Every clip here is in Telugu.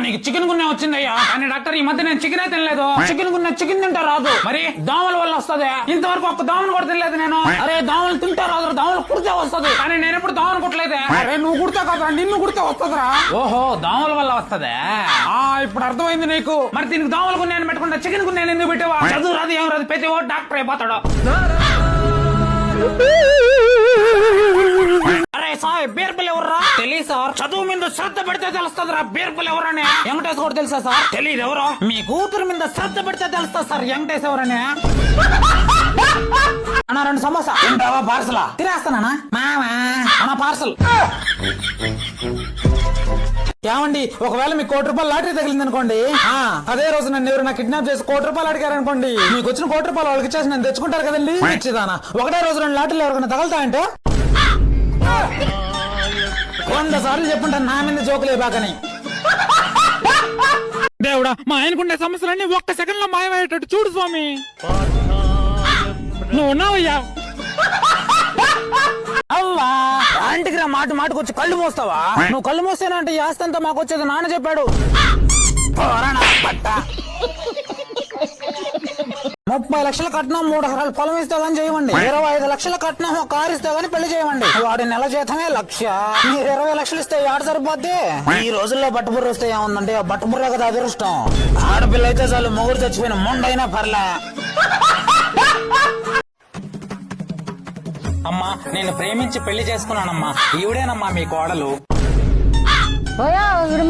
నీకు చికెన్ గున్నే వచ్చిందయ్యా. కానీ డాక్టర్ ఈ మధ్య నేను చికెనే తినలేదు. చికెన్ తింటా రాదు. మరి దోమల వల్ల వస్తుంది. ఇంతవరకు ఒక్క దోమను కూడా తినలేదు నేను. అరే దోమలు తింటా రాదు, దోమలు కుడితే వస్తుంది. కానీ నేను ఎప్పుడు దోమను కుట్టలేదే. అరే నువ్వు కుడతా కదా, నిన్ను కుడితే వస్తుందిరా. ఓహో దోమల వల్ల వస్తదే. ఇప్పుడు అర్థమైంది నీకు. మరి దీనికి దోమల గున్నే పెట్టుకుంటా చికెన్ గున్నే ఎందుకు పెట్టావా? చదువు రాదు ఏం రాదు, ప్రతి ఓ డాక్టర్ అయిపోతాడు. అరే సార్ బీర్బల్ ఎవర్రా? తెలియదు సార్. చదువు మీద శ్రద్ధ పెడితే తెలుస్తుందిరా బీర్బల్ ఎవరని. వెంకటేష్ కూడా తెలుసా సార్? తెలియదు. ఎవరో మీ కూతురు మీద శ్రద్ధ పెడితే తెలుస్తా సార్ వెంకటేష్ ఎవరని. అన్నా 2 సమోసా తింటావా? పార్సలా తినేస్తానా? మామా అన్నా పార్సల్. ఏమండి ఒకవేళ మీకు ₹1,00,00,000 లాటరీ తగిలింది అనుకోండి, అదే రోజు నన్ను ఎవరైనా కిడ్నాప్ చేసి ₹1,00,00,000 అడిగారు అనుకోండి, మీకు వచ్చిన ₹1,00,00,000 వాళ్ళకి ఇచ్చేసి నన్ను తెచ్చుకుంటారు కదండి. ఇచ్చిదానా ఒకటే రోజు 2 లాటరీలు ఎవరికైనా తగలుతాయంటే 100 సార్లు చెప్పుంటాను నా మీద జోకులే బాకని. దేవుడా మా ఆయనకుండే సమస్యలన్నీ ఒక్క సెకండ్ లో మాయమయ్యేటట్టు చూడు స్వామి. నువ్వు ఉన్నావయ్యా. అవ్వా ఆంటీకి రా మాటకు వచ్చి కళ్ళు మోస్తావా? నువ్వు కళ్ళు మోస్తేనంటే ఈ ఆస్తి అంతా మాకు వచ్చేది నాన్న చెప్పాడు. 30 లక్షల కట్నం 3 ఎకరాల పొలం ఇస్తావని చేయమండి. 25 లక్షల కట్నం ఒక కారు ఇస్తావని పెళ్లి చేయమండి. వాడి నెల జీతమే 1,00,000. మీరు 20 లక్షలు ఇస్తే ఆడ సరిపోద్ది. ఈ రోజుల్లో బట్టబుర్ర వస్తే ఏముందంటే బట్టబుర్ర కదా అదృష్టం. ఆడపిల్ల అయితే చాలు మొగుడు చచ్చిపోయిన మొండైనా పర్లే. అమ్మా నేను ప్రేమించి పెళ్లి చేసుకున్నానమ్మా. ఈవిడేనమ్మా మీ కోడలు.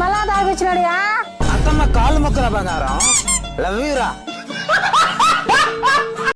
మళ్ళా తాగిచ్చినాడు. అత్తమ్మ కాళ్ళు మొక్కల బంగారం. లవ్ యూ రా.